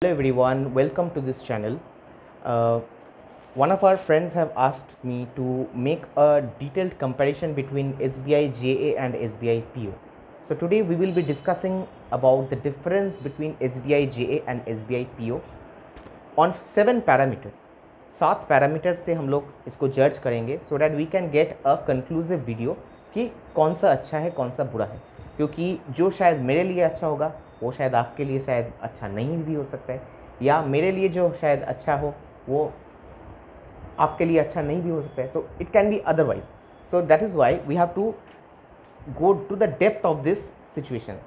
Hello everyone, welcome to this channel. Uh, One of our friends have asked me to make a detailed comparison between SBI JA and SBI PO. So today we will be discussing about the difference between SBI JA and SBI PO on 7 parameters. 7 parameters से हम लोग इसको जज करेंगे so that we can get a conclusive video कि कौन सा अच्छा है कौन सा बुरा है, क्योंकि जो शायद मेरे लिए अच्छा होगा वो शायद आपके लिए शायद अच्छा नहीं भी हो सकता है, या मेरे लिए जो शायद अच्छा हो वो आपके लिए अच्छा नहीं भी हो सकता है. So it can be otherwise. So that is why we have to go to the depth of this situation.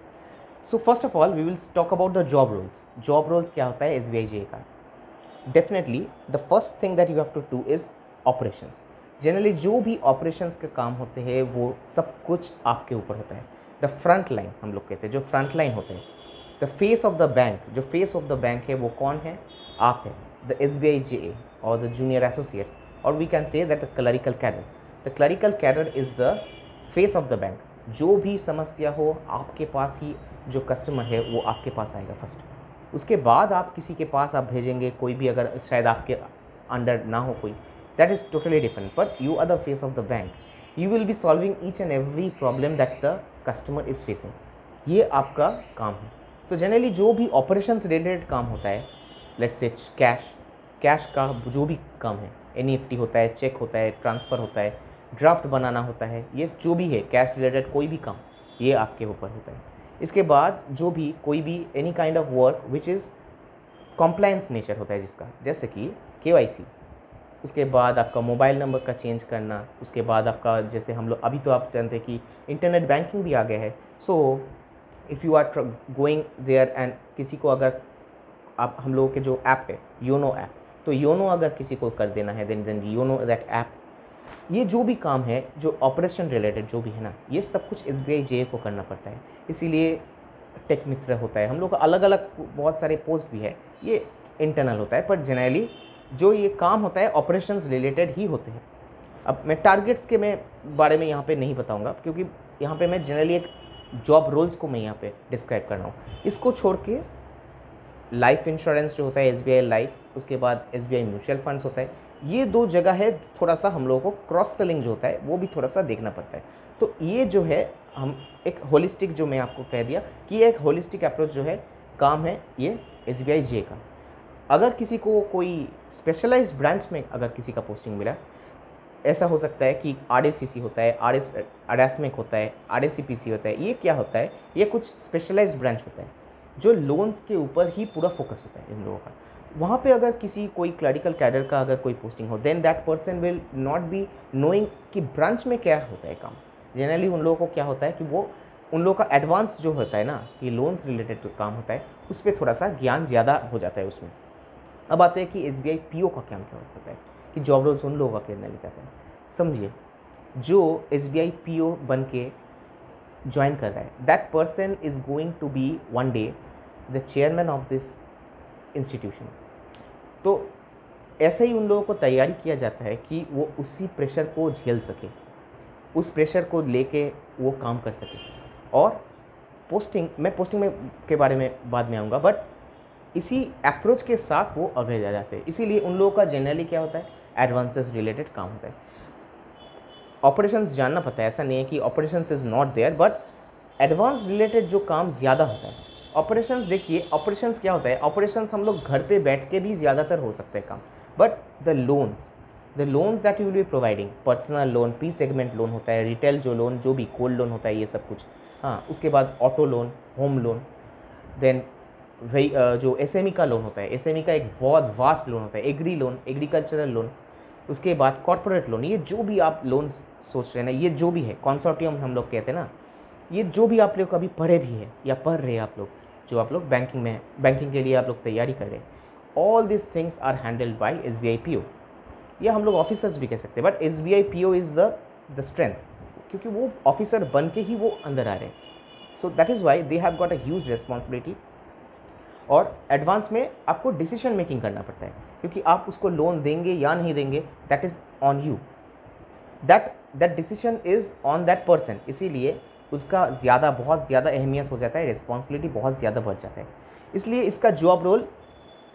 So first of all we will talk about the job roles. Job roles क्या होता है SBI JA का? Definitely the first thing that you have to do is operations. Generally जो भी operations के काम होते हैं वो सब कुछ आपके ऊपर होता है. द फ्रंट लाइन हम लोग कहते हैं, जो फ्रंट लाइन होते हैं, the face of the bank, जो फेस ऑफ द बैंक है वो कौन है? आप है, द SBI JA और द जूनियर एसोसिएट्स, और we can say that the clerical cadre. The clerical cadre is the face of the bank. जो भी समस्या हो आपके पास ही जो कस्टमर है वो आपके पास आएगा फर्स्ट. उसके बाद आप किसी के पास आप भेजेंगे, कोई भी अगर शायद आपके अंडर ना हो कोई, that is totally different. But you are the face of the bank. You will be solving each and every problem that the customer is facing. ये आपका काम है. तो जनरली जो भी ऑपरेशंस रिलेटेड काम होता है, लेट्स से कैश का जो भी काम है, NEFT होता है, चेक होता है, ट्रांसफ़र होता है, ड्राफ्ट बनाना होता है, ये जो भी है कैश रिलेटेड कोई भी काम ये आपके ऊपर होता है. इसके बाद जो भी कोई भी any kind of work which is compliance nature होता है जिसका, जैसे कि KYC, उसके बाद आपका मोबाइल नंबर का चेंज करना, उसके बाद आपका जैसे हम लोग अभी तो आप जानते हैं कि इंटरनेट बैंकिंग भी आ गया है. So if you are going there and किसी को अगर आप हम लोगों के जो ऐप है योनो ऐप, तो योनो अगर किसी को कर देना है देन योनो दैट ऐप. ये जो भी काम है जो ऑपरेशन रिलेटेड जो भी है ना, ये सब कुछ SBI JA को करना पड़ता है. इसीलिए टेक मित्र होता है, हम लोग का अलग अलग बहुत सारे पोस्ट भी है, ये इंटरनल होता है, पर जनरली जो ये काम होता है ऑपरेशंस रिलेटेड ही होते हैं. अब मैं टारगेट्स के मैं बारे में यहाँ पे नहीं बताऊँगा, क्योंकि यहाँ पे मैं जनरली एक जॉब रोल्स को मैं यहाँ पे डिस्क्राइब कर रहा हूँ. इसको छोड़ के लाइफ इंश्योरेंस जो होता है SBI लाइफ, उसके बाद SBI म्यूचुअल फंड्स होता है, ये दो जगह है थोड़ा सा हम लोगों को क्रॉस सेलिंग जो होता है वो भी थोड़ा सा देखना पड़ता है. तो ये जो है हम एक होलिस्टिक, जो मैं आपको कह दिया कि ये एक होलिस्टिक अप्रोच जो है काम है ये SBI JA का. अगर किसी को कोई स्पेशलाइज्ड ब्रांच में अगर किसी का पोस्टिंग मिला, ऐसा हो सकता है कि RACC होता है, ADASMEC होता है, RACPC होता है, ये क्या होता है? ये कुछ स्पेशलाइज्ड ब्रांच होता है जो लोन्स के ऊपर ही पूरा फोकस होता है इन लोगों का. वहाँ पे अगर किसी कोई क्लरिकल कैडर का अगर कोई पोस्टिंग हो, then that person will not be knowing कि ब्रांच में क्या होता है काम. जनरली उन लोगों को क्या होता है कि वो उन लोगों का एडवांस जो होता है ना, कि लोन्स रिलेटेड जो काम होता है उस पर थोड़ा सा ज्ञान ज़्यादा हो जाता है उसमें. अब आते हैं कि SBI PO का क्या होता है, कि जॉब रोल्स उन लोगों का जनरली कहते हैं. समझिए, जो SBI PO बन के ज्वाइन कर रहा है, that person is going to be one day the chairman of this institution. तो ऐसे ही उन लोगों को तैयारी किया जाता है कि वो उसी प्रेशर को झेल सके, उस प्रेशर को लेके वो काम कर सके. और मैं पोस्टिंग में के बारे में बाद में आऊँगा, बट इसी अप्रोच के साथ वो आगे जा जाते हैं. इसीलिए उन लोगों का जनरली क्या होता है, एडवांसेस रिलेटेड काम होता है. ऑपरेशंस जानना पड़ता है, ऐसा नहीं है कि operations is not there, but advance related जो काम ज़्यादा होता है. ऑपरेशंस देखिए, ऑपरेशंस क्या होता है, ऑपरेशंस हम लोग घर पे बैठ के भी ज़्यादातर हो सकते हैं काम. But the loans that you will be providing, personal loan, P segment loan होता है, रिटेल जो लोन, जो भी गोल्ड लोन होता है, ये सब कुछ. हाँ, उसके बाद auto loan, home loan, then वही जो SME का लोन होता है, SME का एक बहुत वास्ट लोन होता है, एग्री लोन, एग्रीकल्चरल लोन, उसके बाद कॉर्पोरेट लोन. ये जो भी आप लोन्स सोच रहे हैं ना, ये जो भी है कंसोर्टियम हम लोग कहते हैं ना, ये जो भी आप लोग कभी पढ़े भी है या पढ़ रहे हैं आप लोग, जो आप लोग बैंकिंग के लिए आप लोग तैयारी कर रहे हैं, all this things are handled by SBI PO, या हम लोग ऑफिसर्स भी कह सकते हैं. But SBI PO is the strength, क्योंकि वो ऑफिसर बन के ही वो अंदर आ रहे हैं. सो that is why they have got a huge responsibility. और एडवांस में आपको डिसीजन मेकिंग करना पड़ता है, क्योंकि आप उसको लोन देंगे या नहीं देंगे, that is on you, that decision is on that person. इसीलिए उसका बहुत ज़्यादा अहमियत हो जाता है, रिस्पॉन्सिबिलिटी बहुत ज़्यादा बढ़ जाता है. इसलिए इसका जॉब रोल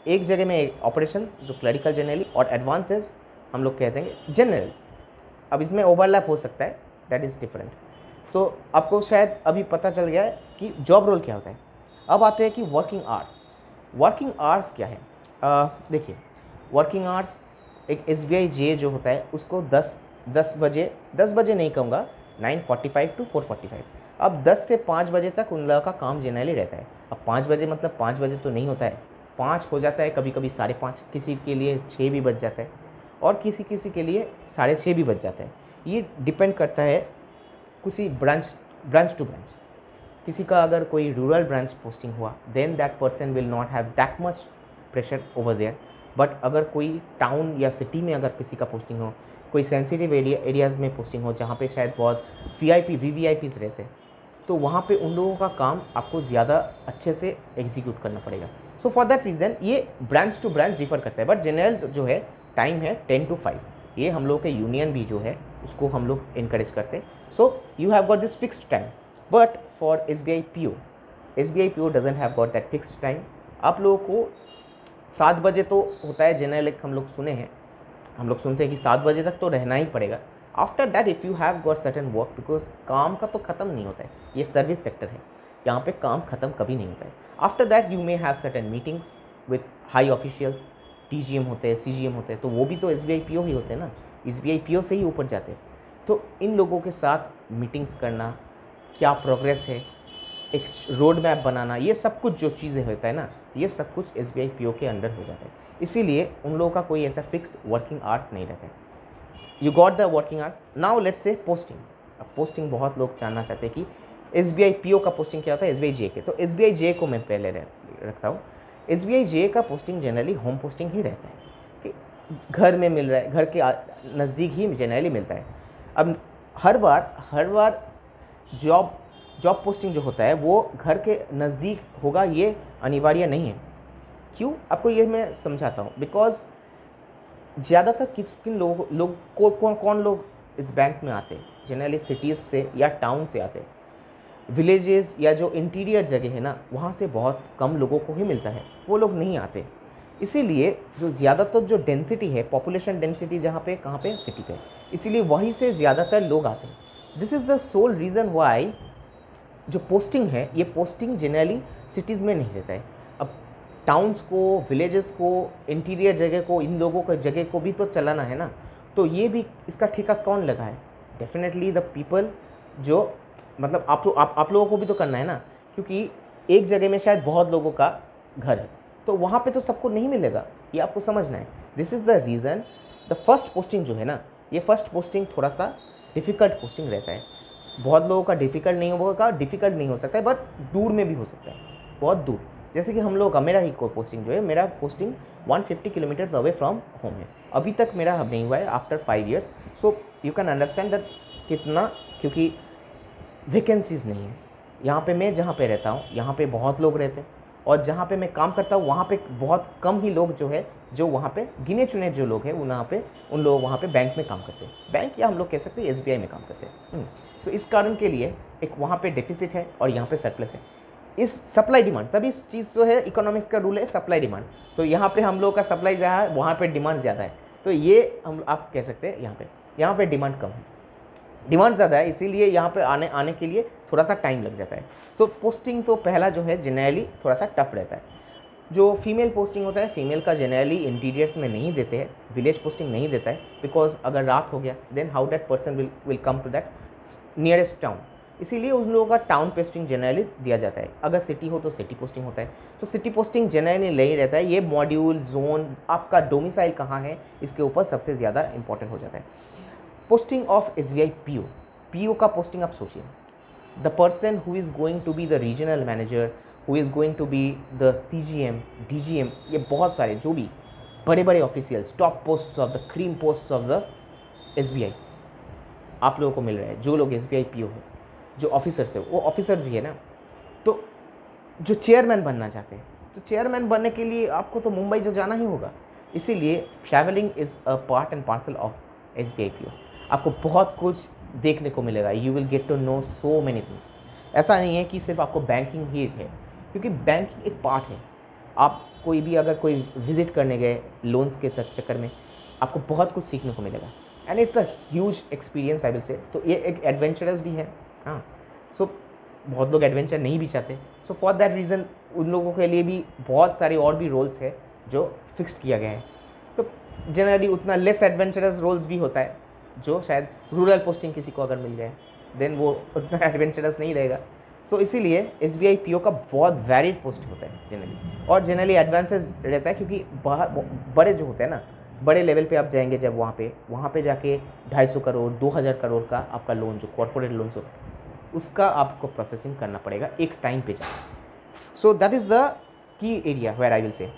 एक जगह में ऑपरेशंस जो क्लरिकल जनरली और एडवांसेस हम लोग कहते हैं जनरल। अब इसमें ओवरलैप हो सकता है, दैट इज़ डिफरेंट। तो आपको शायद अभी पता चल गया है कि जॉब रोल क्या होता है। अब आते हैं कि वर्किंग आवर्स। वर्किंग आवर्स क्या है? देखिए, वर्किंग आवर्स एक SBI जे जो होता है उसको 10 बजे नहीं कहूँगा, 9:45 to 4:45। अब 10 से 5 बजे तक उन लोगों का काम जनरली रहता है। अब 5 बजे मतलब 5 बजे तो नहीं होता है, 5 हो जाता है, कभी कभी 5:30, किसी के लिए 6 भी बज जाता है और किसी के लिए 6:30 भी बज जाता है। ये डिपेंड करता है किसी ब्रांच टू ब्रांच। किसी का अगर कोई रूरल ब्रांच पोस्टिंग हुआ then that person will not have that much pressure over there. But अगर कोई टाउन या सिटी में अगर किसी का पोस्टिंग हो, कोई सेंसिटिव एरियाज़ में पोस्टिंग हो जहाँ पे शायद बहुत VVIPs रहते हैं, तो वहाँ पे उन लोगों का काम आपको ज़्यादा अच्छे से एग्जीक्यूट करना पड़ेगा। सो फॉर दैट रीज़न ये ब्रांच टू ब्रांच डिफर करता है। बट जनरल जो है टाइम है 10 to 5। ये हम लोग के यूनियन भी जो है उसको हम लोग इनकरेज करते हैं। So you have got this fixed time. But for SBI PO doesn't have got that fixed time. आप लोगों को 7 बजे तो होता है जनरल, एक हम लोग सुनते हैं कि 7 बजे तक तो रहना ही पड़ेगा। After that if you have got certain work, because काम का तो ख़त्म नहीं होता है, ये सर्विस सेक्टर है, यहाँ पे काम ख़त्म कभी नहीं होता है। After that you may have certain meetings with high officials, TGM होते हैं, CGM होते हैं, तो वो भी तो SBI PO ही होते हैं ना, SBI PO से ही ऊपर जाते हैं। तो इन लोगों के साथ मीटिंग्स करना, क्या प्रोग्रेस है, एक रोड मैप बनाना, ये सब कुछ जो चीज़ें होता है ना, ये सब कुछ SBI PO के अंडर हो जाता है। इसीलिए उन लोगों का कोई ऐसा फिक्स्ड वर्किंग आवर्स नहीं रहता है। You got the working hours. Now let's say posting. अब पोस्टिंग बहुत लोग जानना चाहते हैं कि SBI PO का पोस्टिंग क्या होता है, SBI जे के। तो SBI जे को मैं पहले रखता हूँ। SBI जे का पोस्टिंग जनरली होम पोस्टिंग ही रहता है कि घर में मिल रहा है, घर के नज़दीक ही जनरली मिलता है। अब हर बार जॉब पोस्टिंग जो होता है वो घर के नज़दीक होगा ये अनिवार्य नहीं है। क्यों? आपको ये मैं समझाता हूँ। बिकॉज ज़्यादातर किन कौन लोग इस बैंक में आते हैं, जनरली सिटीज़ से या टाउन से आते हैं। विलेजेस या जो इंटीरियर जगह है ना, वहाँ से बहुत कम लोगों को ही मिलता है, वो लोग नहीं आते। इसीलिए जो ज़्यादातर जो डेंसिटी है, पॉपुलेशन डेंसिटी जहाँ पे कहाँ पे सिटी पे, इसीलिए वहीं से ज़्यादातर लोग आते हैं। This is the soul reason why जो पोस्टिंग है, ये पोस्टिंग जनरली सिटीज़ में नहीं रहता है। अब टाउन्स को, विलेजेस को, इंटीरियर जगह को, इन लोगों के जगह को भी तो चलाना है ना, तो ये भी इसका ठेका कौन लगा है? डेफिनेटली द पीपल, जो मतलब आप लोगों को भी तो करना है ना, क्योंकि एक जगह में शायद बहुत लोगों का घर है, तो वहाँ पे तो सबको नहीं मिलेगा, ये आपको समझना है। This is the reason the first posting जो है ना, ये फर्स्ट पोस्टिंग थोड़ा सा डिफ़िकल्ट पोस्टिंग रहता है। बहुत लोगों का डिफ़िकल्ट नहीं हो सकता है, बट दूर में भी हो सकता है, बहुत दूर। जैसे कि हम लोग का, मेरा ही कोई पोस्टिंग जो है, मेरा posting 150 kilometres away from home है। अभी तक मेरा हब नहीं हुआ है after 5 years। So you can understand that कितना, क्योंकि वैकेंसीज़ नहीं है यहाँ पे। मैं जहाँ पे रहता हूँ यहाँ पे बहुत लोग रहते हैं, और जहाँ पे मैं काम करता हूँ वहाँ पे बहुत कम ही लोग जो है, जो वहाँ पे गिने चुने जो लोग हैं उन लोग वहाँ पे बैंक में काम करते हैं, बैंक या हम लोग कह सकते हैं SBI में काम करते हैं। सो इस कारण के लिए एक वहाँ पे डेफिसिट है और यहाँ पे सरप्लस है। इस सप्लाई डिमांड, सभी चीज़ जो है इकोनॉमिक्स का रूल है सप्लाई डिमांड। तो यहाँ पे हम लोग का सप्लाई ज़्यादा है, वहाँ पे डिमांड ज़्यादा है, तो ये आप कह सकते हैं यहाँ पे डिमांड कम है, डिमांड ज़्यादा है, इसीलिए यहाँ पे आने के लिए थोड़ा सा टाइम लग जाता है। तो पोस्टिंग तो पहला जो है जनरली थोड़ा सा टफ रहता है। जो फीमेल पोस्टिंग होता है, फीमेल का जनरली इंटीरियर्स में नहीं देते हैं, विलेज पोस्टिंग नहीं देता है, बिकॉज अगर रात हो गया then how that person will come to that nearest town, इसीलिए उन लोगों का टाउन पोस्टिंग जनरली दिया जाता है। अगर सिटी हो तो सिटी पोस्टिंग होता है। तो सिटी पोस्टिंग जनरली नहीं रहता है, ये मॉड्यूल, जोन, आपका डोमिसाइल कहाँ है, इसके ऊपर सबसे ज़्यादा इंपॉर्टेंट हो जाता है। पोस्टिंग ऑफ SBI PO का पोस्टिंग आप सोचिए, the person who is going to be the regional manager, who is going to be the CGM, DGM, ये बहुत सारे जो भी बड़े बड़े officials, top post of the cream post of the SBI आप लोगों को मिल रहा है। जो लोग SBI PO है, जो ऑफिसर्स है, वो ऑफिसर भी है ना, तो जो चेयरमैन बनना चाहते हैं, तो चेयरमैन बनने के लिए आपको तो मुंबई जो जाना ही होगा। इसीलिए travelling is a part and parcel of SBI PO। आपको बहुत कुछ देखने को मिलेगा, you will get to know so many things. ऐसा नहीं है कि सिर्फ आपको बैंकिंग ही है, क्योंकि बैंकिंग एक पार्ट है। आप कोई भी अगर कोई विजिट करने गए लोन्स के चक्कर में, आपको बहुत कुछ सीखने को मिलेगा and it's a huge experience I will से। तो ये एक एडवेंचरस भी है। हाँ, सो बहुत लोग एडवेंचर नहीं भी चाहते, सो फॉर दैट रीज़न उन लोगों के लिए भी बहुत सारे और भी रोल्स है जो फिक्स्ड किया गया है। तो जनरली उतना लेस एडवेंचरस रोल्स भी होता है, जो शायद रूरल पोस्टिंग किसी को अगर मिल जाए देन वो उतना एडवेंचरस नहीं रहेगा। सो इसीलिए SBI PO का बहुत वैलिड पोस्ट होता है जनरली, और जनरली एडवांसेस रहता है, क्योंकि बड़े जो होते हैं ना, बड़े लेवल पे आप जाएंगे जब वहाँ पे जाके 250 करोड़ 2000 करोड़ का आपका लोन जो कॉर्पोरेट लोन्स होता है उसका आपको प्रोसेसिंग करना पड़ेगा एक टाइम पे जाकर। So that is the key area where I will say.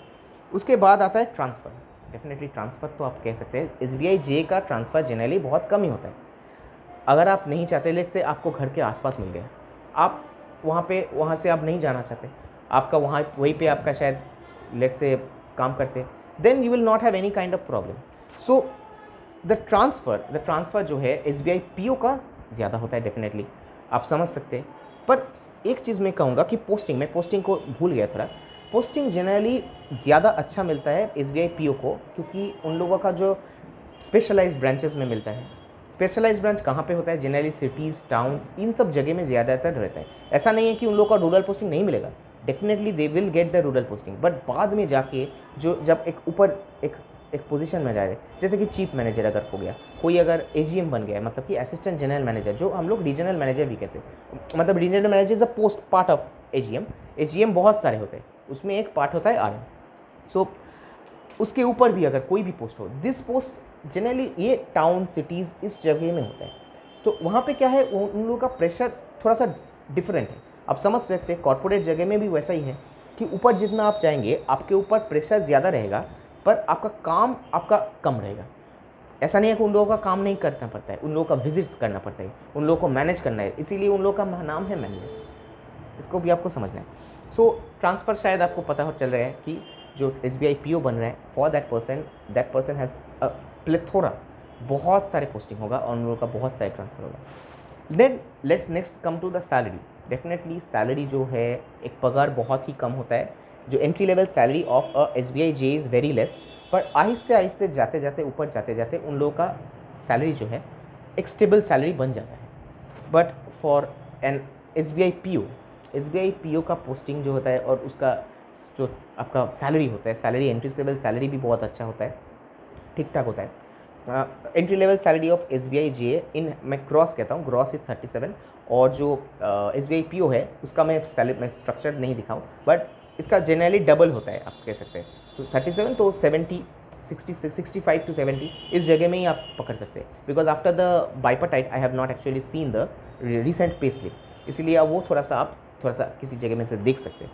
उसके बाद आता है ट्रांसफ़र। डेफिनेटली ट्रांसफ़र तो आप कह सकते हैं SBI JA का ट्रांसफ़र जनरली बहुत कम ही होता है। अगर आप नहीं चाहते, लेट से आपको घर के आसपास मिल गया, आप वहाँ से आप नहीं जाना चाहते, आपका वहीं पे आपका शायद लेट से काम करते, then you will not have any kind of problem. So the transfer जो है SBI PO का ज़्यादा होता है डेफिनेटली, आप समझ सकते हैं। पर एक चीज़ मैं कहूँगा कि पोस्टिंग को भूल गया थोड़ा। पोस्टिंग जनरली ज़्यादा अच्छा मिलता है SBI PO को, क्योंकि उन लोगों का जो स्पेशलाइज्ड ब्रांचेस में मिलता है। स्पेशलाइज्ड ब्रांच कहाँ पे होता है? जनरली सिटीज़, टाउन्स, इन सब जगह में ज़्यादातर रहता है। ऐसा नहीं है कि उन लोगों का रूरल पोस्टिंग नहीं मिलेगा, definitely they will get the rural posting, but बाद में जाके जब एक पोजीशन में जाए, जैसे कि चीफ मैनेजर अगर हो गया, कोई अगर AGM बन गया, मतलब कि असिस्टेंट जनरल मैनेजर, जो हम लोग रीजनल मैनेजर भी कहते हैं, मतलब regional manager is a post part of AGM बहुत सारे होते हैं, उसमें एक पार्ट होता है RM। सो उसके ऊपर भी अगर कोई भी पोस्ट हो, दिस पोस्ट जनरली ये टाउन सिटीज़ इस जगह में होता है। तो वहाँ पे क्या है, उन लोगों का प्रेशर थोड़ा सा डिफरेंट है। आप समझ सकते हैं कॉर्पोरेट जगह में भी वैसा ही है कि ऊपर जितना आप जाएंगे आपके ऊपर प्रेशर ज़्यादा रहेगा, पर आपका काम कम रहेगा। ऐसा नहीं है कि उन लोगों का काम नहीं करना पड़ता है, उन लोगों का विजिट्स करना पड़ता है, उन लोगों को मैनेज करना है, इसीलिए उन लोगों का नाम है मैनेजर। इसको भी आपको समझना है। सो ट्रांसफ़र शायद आपको पता हो चल रहा है कि जो SBI PO बन रहा है, for that person has a plethora, बहुत सारे पोस्टिंग होगा और उन लोगों का बहुत सारे ट्रांसफ़र होगा। Then let's next come to the salary. Definitely salary जो है, एक पगार बहुत ही कम होता है। जो entry level salary of SBI JA is very less, पर आहिस्ते आहिस्ते जाते जाते ऊपर जाते जाते उन लोगों का सैलरी जो है एक स्टेबल सैलरी बन जाता है। But for an SBI PO का पोस्टिंग जो होता है और उसका जो आपका सैलरी होता है, सैलरी एंट्री लेवल सैलरी भी बहुत अच्छा होता है, ठीक ठाक होता है। Entry level salary of SBI JA इन, मैं ग्रॉस कहता हूँ, ग्रॉस इज 37, और जो SBI PO है उसका मैं स्ट्रक्चर नहीं दिखाऊँ, बट इसका जनरली डबल होता है, आप कह सकते हैं। तो 37 तो 70, 65 to 70 इस जगह में ही आप पकड़ सकते हैं, because after the bipartite I have not actually seen the recent pay slip, इसीलिए आप वो थोड़ा सा किसी जगह में से देख सकते हैं।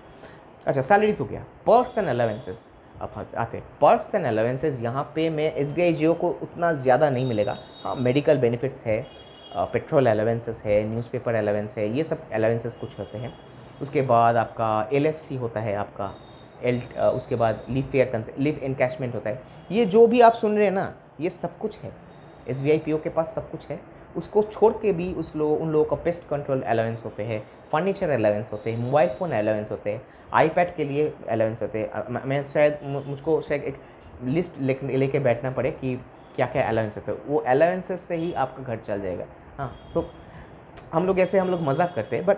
अच्छा, सैलरी तो क्या, पर्क्स एंड अलावेंसेस आप आते हैं। पर्क्स एंड अलावेंसेस यहाँ पे मैं SBI JO को उतना ज़्यादा नहीं मिलेगा। हाँ, मेडिकल बेनिफिट्स है, पेट्रोल अलावेंसेस है, न्यूज़पेपर अलावेंस है, ये सब अलावेंसेस कुछ होते हैं। उसके बाद आपका LFC होता है, आपका उसके बाद लीव एनकैशमेंट होता है। ये जो भी आप सुन रहे हैं ना, ये सब कुछ है, SBI PO के पास सब कुछ है। उसको छोड़ के भी उन लोगों का पेस्ट कंट्रोल अलावेंस होते हैं, फर्नीचर अलावेंस होते हैं, मोबाइल फ़ोन अलावेंस होते हैं, iPad के लिए अलावेंस होते हैं। मैं शायद मुझको शायद एक लिस्ट लेके बैठना पड़े कि क्या क्या अलावेंस होते हैं, वो अलावेंसेस से ही आपका घर चल जाएगा। हाँ, तो हम लोग मजाक करते हैं, but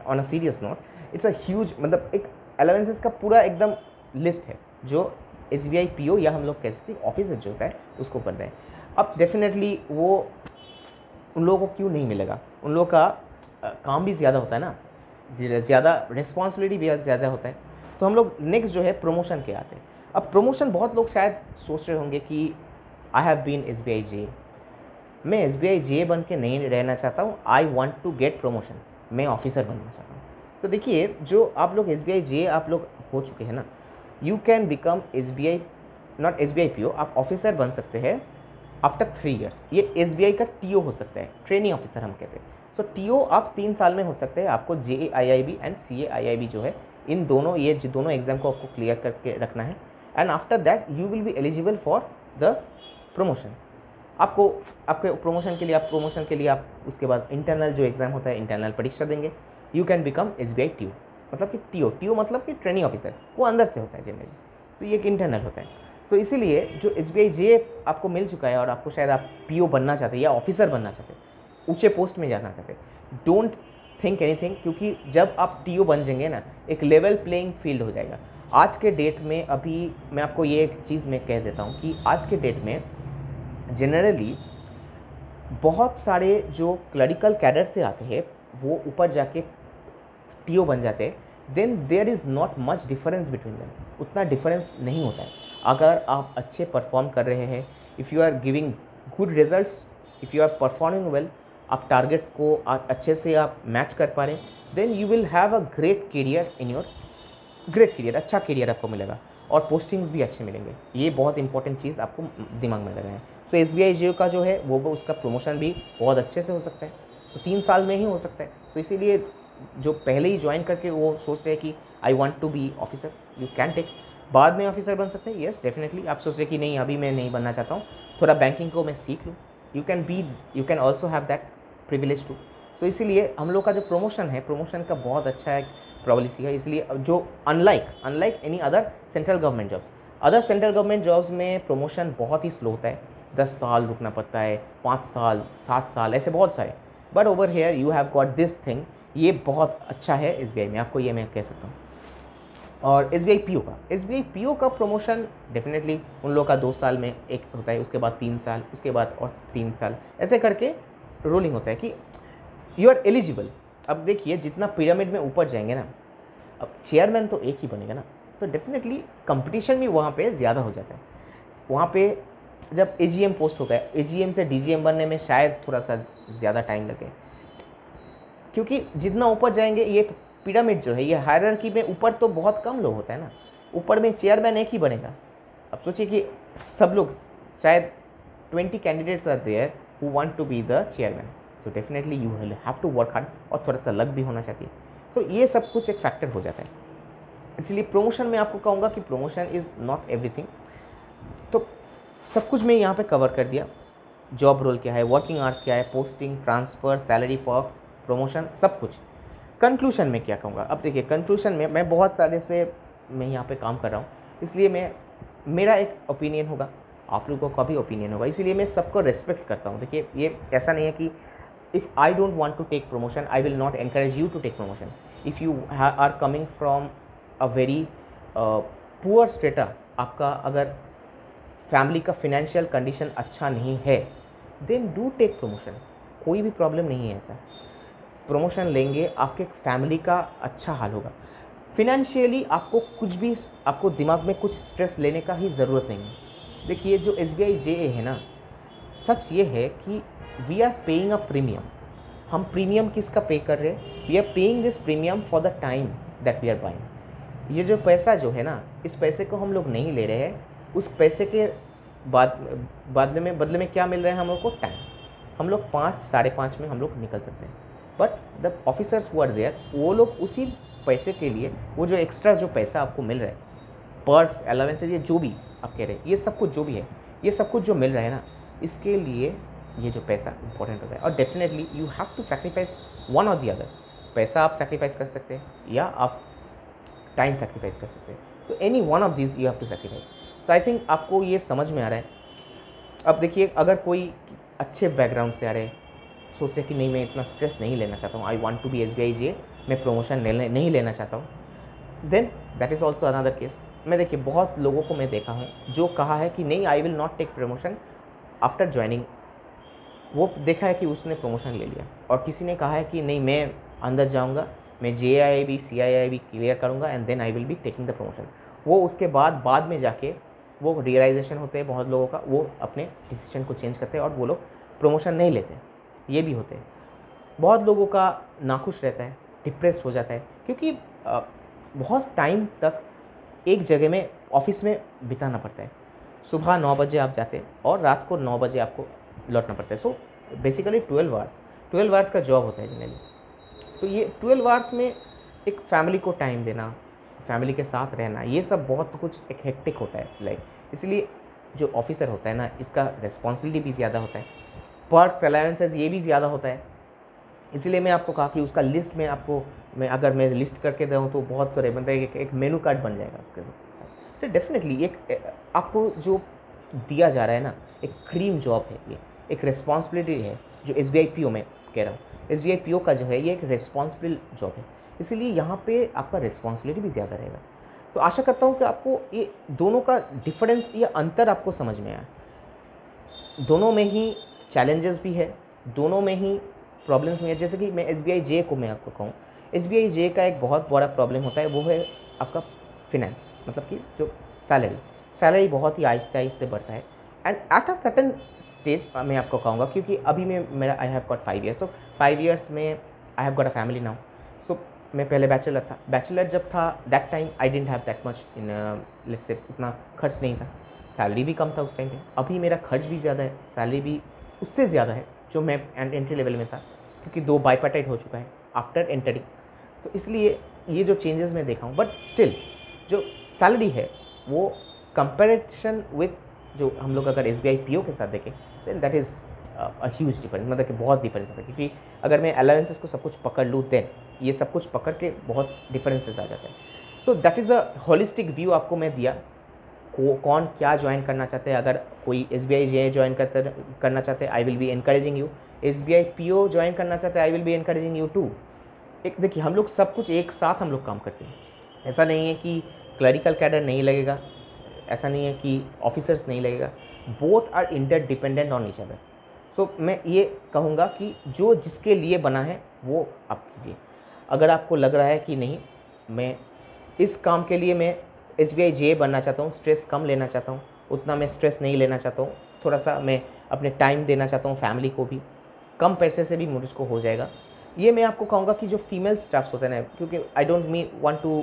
on a serious note it's a huge, मतलब एक अलावेंसेस का पूरा एकदम लिस्ट है जो SBI PO या हम लोग कह सकते हैं ऑफिसर जो होता है उसको करते हैं। अब डेफिनेटली वो उन लोगों को क्यों नहीं मिलेगा, उन लोगों का काम भी ज़्यादा होता है ना, ज़्यादा रिस्पॉन्सिबिलिटी भी ज़्यादा होता है। तो हम लोग नेक्स्ट जो है प्रमोशन के आते हैं। अब प्रमोशन बहुत लोग शायद सोच रहे होंगे कि I have been SBI JA, मैं SBI JA बन के नहीं रहना चाहता हूँ, I want to get promotion, मैं ऑफिसर बनना चाहता हूँ। तो देखिए, जो आप लोग SBI JA आप लोग हो चुके हैं ना, you can become not SBI PO, आप ऑफिसर बन सकते हैं आफ्टर 3 years। ये SBI का TO हो सकता है, ट्रेनिंग ऑफिसर हम कहते हैं। सो TO आप 3 साल में हो सकते हैं। आपको JAIIB एंड CAIIB जो है, इन दोनों दोनों एग्जाम को आपको क्लियर करके रखना है, and after that you will be eligible for the promotion. आपके प्रमोशन के लिए आप उसके बाद इंटरनल जो एग्ज़ाम होता है, इंटरनल परीक्षा देंगे, you can become SBI TO। मतलब कि टीओ मतलब कि ट्रेनिंग ऑफिसर, वो अंदर से होता है जनरली, तो ये एक इंटरनल होता है। तो इसीलिए जो SBI जे आपको मिल चुका है और आपको शायद आप पीओ बनना चाहते हैं या ऑफिसर बनना चाहते हैं, ऊंचे पोस्ट में जाना चाहते हैं, डोंट थिंक एनीथिंग, क्योंकि जब आप टीओ बन जाएंगे ना, एक लेवल प्लेइंग फील्ड हो जाएगा। आज के डेट में, अभी मैं आपको ये एक चीज़ मैं कह देता हूँ कि आज के डेट में जनरली बहुत सारे जो क्लरिकल कैडर से आते हैं वो ऊपर जाके टीओ बन जाते हैं, then there is not much difference between them, उतना डिफरेंस नहीं होता है। अगर आप अच्छे परफॉर्म कर रहे हैं, if you are giving good results, if you are performing well, आप टारगेट्स को अच्छे से आप मैच कर पा रहे हैं, then you will have a great career in your, great career, अच्छा करियर आपको मिलेगा और पोस्टिंग्स भी अच्छे मिलेंगे। ये बहुत इंपॉर्टेंट चीज़ आपको दिमाग में लगाना है। सो SBI जे का जो है वो उसका प्रमोशन भी बहुत अच्छे से हो सकता है, तो 3 साल में ही हो सकता है। तो इसीलिए जो पहले ही ज्वाइन करके वो सोच रहे हैं कि I want to be officer, you can take, बाद में ऑफिसर बन सकते हैं, येस डेफिनेटली। आप सोच रहे कि नहीं अभी मैं नहीं बनना चाहता हूँ, थोड़ा बैंकिंग को मैं सीख लूँ, you can also have that privilege too. So इसीलिए हम लोग का जो प्रमोशन है, प्रमोशन का बहुत अच्छा एक पॉलिसी है। इसलिए जो unlike any other central government jobs, other central government jobs में प्रमोशन बहुत ही स्लो होता है, 10 साल रुकना पड़ता है, 5 साल, 7 साल, ऐसे बहुत सारे। But over here you have got this thing, ये बहुत अच्छा है SBI में, आपको ये मैं कह सकता हूँ। और SBI पीओ का प्रमोशन डेफिनेटली उन लोगों का 2 साल में एक होता है, उसके बाद 3 साल, उसके बाद और 3 साल, ऐसे करके रोलिंग होता है कि यू आर एलिजिबल। अब देखिए जितना पिरामिड में ऊपर जाएंगे ना, अब चेयरमैन तो एक ही बनेगा ना, तो डेफिनेटली कंपटीशन भी वहाँ पे ज़्यादा हो जाता है। वहाँ पे जब AGM पोस्ट होता है, AGM से DGM बनने में शायद थोड़ा सा ज़्यादा टाइम लगे, क्योंकि जितना ऊपर जाएंगे, ये पिरामिड जो है, ये हायरार्की में ऊपर तो बहुत कम लोग होता है ना, ऊपर में चेयरमैन एक ही बनेगा। अब सोचिए कि सब लोग, शायद 20 candidates are there who want to be the chairman, तो definitely you will have to work hard और थोड़ा सा लक भी होना चाहिए। तो ये सब कुछ एक फैक्टर हो जाता है। इसलिए प्रमोशन में आपको कहूँगा कि प्रमोशन इज़ नॉट एवरीथिंग। तो सब कुछ मैं यहाँ पे कवर कर दिया, जॉब रोल क्या है, वर्किंग आवर्स क्या है, posting, transfer, salary, perks, promotion, सब कुछ। कंक्लूशन में क्या कहूँगा, अब देखिए कंक्लूशन में मैं बहुत सारे से मैं यहाँ पे काम कर रहा हूँ, इसलिए मेरा एक ओपिनियन होगा, आप लोगों का भी ओपिनियन होगा, इसीलिए मैं सबको रेस्पेक्ट करता हूँ। देखिए ये ऐसा नहीं है कि if I don't want to take promotion, I will not encourage you to take promotion. If you are coming from a very poor strata, आपका अगर फैमिली का फिनेंशियल कंडीशन अच्छा नहीं है, देन डू टेक प्रमोशन, कोई भी problem नहीं है। ऐसा प्रमोशन लेंगे, आपके फैमिली का अच्छा हाल होगा, फिनेंशियली आपको कुछ भी, आपको दिमाग में कुछ स्ट्रेस लेने का ही ज़रूरत नहीं है। देखिए जो SBI JA है ना, सच ये है कि we are paying a premium. हम प्रीमियम किसका पे कर रहे हैं? We are paying this premium for the time that we are buying. ये जो पैसा जो है ना, इस पैसे को हम लोग नहीं ले रहे हैं, उस पैसे के बदले में क्या मिल रहा है हम लोग को? टाइम। हम लोग 5 साढ़े 5 में हम लोग निकल सकते हैं, but the officers who are there, वो लोग उसी पैसे के लिए, वो जो एक्स्ट्रा जो पैसा आपको मिल रहा है, पर्क्स, अलावेंसेज, ये जो भी आप कह रहे हैं, ये सब कुछ जो भी है, ये सब कुछ जो मिल रहा है ना, इसके लिए ये जो पैसा इंपॉर्टेंट होता है। और definitely you have to sacrifice one or the other. पैसा आप सेक्रीफाइस कर सकते हैं या आप टाइम सेक्रीफाइस कर सकते हैं, तो any one of this you have to sacrifice. तो आई थिंक आपको ये समझ में आ रहा है। अब देखिए अगर कोई अच्छे बैकग्राउंड से आ रहे, सोचते कि नहीं मैं इतना स्ट्रेस नहीं लेना चाहता हूँ, I want to be SBI JA, मैं प्रमोशन नहीं लेना चाहता हूँ, then that is also another case. मैं देखिए बहुत लोगों को मैं देखा हूँ जो कहा है कि नहीं I will not take promotion after joining, वो देखा है कि उसने प्रमोशन ले लिया। और किसी ने कहा है कि नहीं मैं अंदर जाऊँगा, मैं JIIB CIIB क्लियर करूँगा and then I will be taking the promotion. वो उसके बाद में जाके वो रियलाइजेशन होते हैं बहुत लोगों का, वो अपने डिसीजन को चेंज करते हैं और वो लोग प्रमोशन नहीं लेते, ये भी होते हैं। बहुत लोगों का नाखुश रहता है, डिप्रेस्ड हो जाता है, क्योंकि बहुत टाइम तक एक जगह में ऑफिस में बिताना पड़ता है। सुबह 9 बजे आप जाते हैं और रात को 9 बजे आपको लौटना पड़ता है। सो बेसिकली 12 आवर्स का जॉब होता है जनरली। तो ये 12 आवर्स में एक फैमिली को टाइम देना, फैमिली के साथ रहना, ये सब बहुत कुछ एक हेक्टिक होता है लाइक। इसलिए जो ऑफिसर होता है ना, इसका रिस्पॉन्सिबिलिटी भी ज़्यादा होता है, पर्क अलाउंसेस ये भी ज़्यादा होता है। इसीलिए मैं आपको कहा कि उसका लिस्ट में आपको अगर मैं लिस्ट करके दूँ तो बहुत सारे मतलब एक मेनू कार्ड बन जाएगा उसके साथ। तो डेफिनेटली एक आपको जो दिया जा रहा है ना, एक क्रीम जॉब है ये, एक रिस्पॉन्सिबिलिटी है जो SBI PO में कह रहा हूँ। SBI PO का जो है ये एक रिस्पॉन्सिबल जॉब है, इसीलिए यहाँ पे आपका रिस्पॉन्सिबिलिटी भी ज़्यादा रहेगा। तो आशा करता हूँ कि आपको ये दोनों का डिफरेंस या अंतर आपको समझ में आया। दोनों में ही चैलेंजेस भी है, दोनों में ही प्रॉब्लम्स भी है। जैसे कि मैं SBI JA को मैं आपको कहूँ, SBI JA का एक बहुत बड़ा प्रॉब्लम होता है, वो है आपका फिनेंस, मतलब कि जो सैलरी बहुत ही आहिस्ते आहिस्ते बढ़ता है। And at a certain stage मैं आपको कहूँगा, क्योंकि अभी मेरा I have got 5 years, so 5 years में I have got a family now. So मैं पहले बैचलर था, बैचलर जब था that time I didn't have that much in let's say, उतना खर्च नहीं था, सैलरी भी कम था उस टाइम पे। अभी मेरा खर्च भी ज़्यादा है, सैलरी भी उससे ज़्यादा है जो मैं एंट्री लेवल में था, क्योंकि 2 बाइपार्टाइट हो चुका है आफ्टर एंटरिंग। तो इसलिए ये जो चेंजेस मैं देखा हूँ, बट स्टिल जो सैलरी है वो कंपैरिजन विथ जो हम लोग अगर SBI PO के साथ देखें, then that is a huge difference, मतलब कि बहुत डिफरेंस होता है। क्योंकि अगर मैं अलाउंसेस को सब कुछ पकड़ लूँ, देन ये सब कुछ पकड़ के बहुत डिफरेंसेस आ जाते हैं। सो that is a holistic view आपको मैं दिया, कौन क्या ज्वाइन करना चाहते हैं। अगर कोई SBI JA ज्वाइन करना चाहते हैं, I will be encouraging you. SBI PO join करना चाहते हैं, I will be encouraging you too. एक देखिए, हम लोग सब कुछ एक साथ हम लोग काम करते हैं। ऐसा नहीं है कि क्लरिकल कैडर नहीं लगेगा, ऐसा नहीं है कि ऑफिसर्स नहीं लगेगा, both are interdependent on each other. So मैं ये कहूँगा कि जो जिसके लिए बना है वो आप कीजिए। अगर आपको लग रहा है कि नहीं, मैं इस काम के लिए मैं SBI JA बनना चाहता हूँ, स्ट्रेस कम लेना चाहता हूँ, उतना मैं स्ट्रेस नहीं लेना चाहता हूँ, थोड़ा सा मैं अपने टाइम देना चाहता हूँ फैमिली को भी, कम पैसे से भी मुझको हो जाएगा, ये मैं आपको कहूँगा कि जो फीमेल स्टाफ्स होते हैं ना, क्योंकि I don't mean want to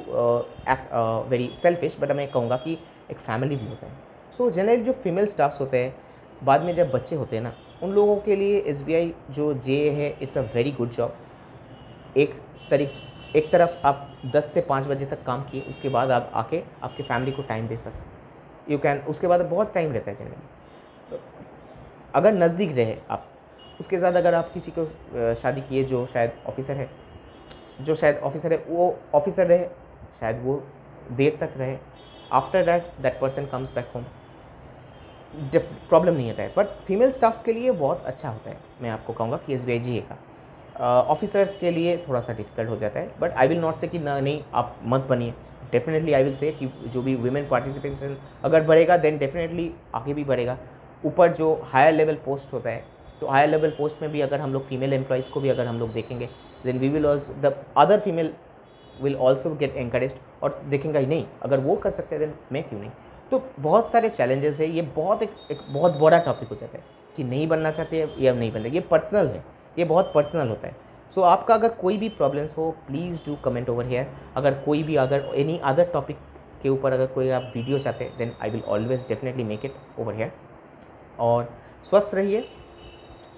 act very selfish, but मैं कहूँगा कि एक फैमिली भी होता है। सो जनरली जो फीमेल स्टाफ्स होते हैं, बाद में जब बच्चे होते हैं ना, उन लोगों के लिए SBI जो JA है it's a very good job. एक तरफ आप 10 से 5 बजे तक काम किए, उसके बाद आप आके आपके फैमिली को टाइम दे सकते, यू कैन, उसके बाद बहुत टाइम रहता है जनरली। तो अगर नज़दीक रहे आप, उसके साथ अगर आप किसी को शादी किए जो शायद ऑफिसर है, वो ऑफिसर रहे, शायद वो देर तक रहे, after that person comes back home, problem नहीं होता है। बट फीमेल स्टाफ्स के लिए बहुत अच्छा होता है, मैं आपको कहूँगा कि SBI JA का। ऑफिसर्स के लिए थोड़ा सा डिफिकल्ट हो जाता है, बट आई विल नॉट से कि नहीं आप मत बनिए। डेफिनेटली आई विल से कि जो भी वुमेन पार्टिसिपेशन अगर बढ़ेगा, देन डेफिनेटली आगे भी बढ़ेगा। ऊपर जो हायर लेवल पोस्ट होता है, तो हायर लेवल पोस्ट में भी अगर हम लोग फीमेल एम्प्लॉइज़ को भी अगर हम लोग देखेंगे, then we will also, the other female will also get encourage, और देखेंगे ही नहीं, अगर वो कर सकते हैं देन मैं क्यों नहीं। तो बहुत सारे चैलेंजेस है, ये बहुत एक बहुत बड़ा टॉपिक हो जाता है कि नहीं बनना चाहते या नहीं बनते, ये पर्सनल है, ये बहुत पर्सनल होता है। सो आपका अगर कोई भी प्रॉब्लम्स हो, please do comment over here. अगर कोई भी अगर एनी अदर टॉपिक के ऊपर अगर कोई आप वीडियो चाहते हैं, then I will always definitely make it over here. और स्वस्थ रहिए,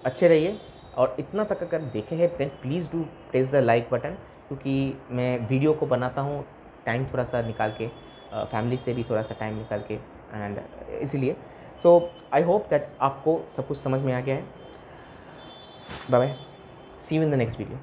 अच्छे रहिए, और इतना तक अगर देखे हैं then please do press the like button, क्योंकि मैं वीडियो को बनाता हूँ टाइम थोड़ा सा निकाल के, फैमिली से भी थोड़ा सा टाइम निकाल के, एंड इसीलिए सो आई होप दैट आपको सब कुछ समझ में आ गया है। Bye bye, see you in the next video.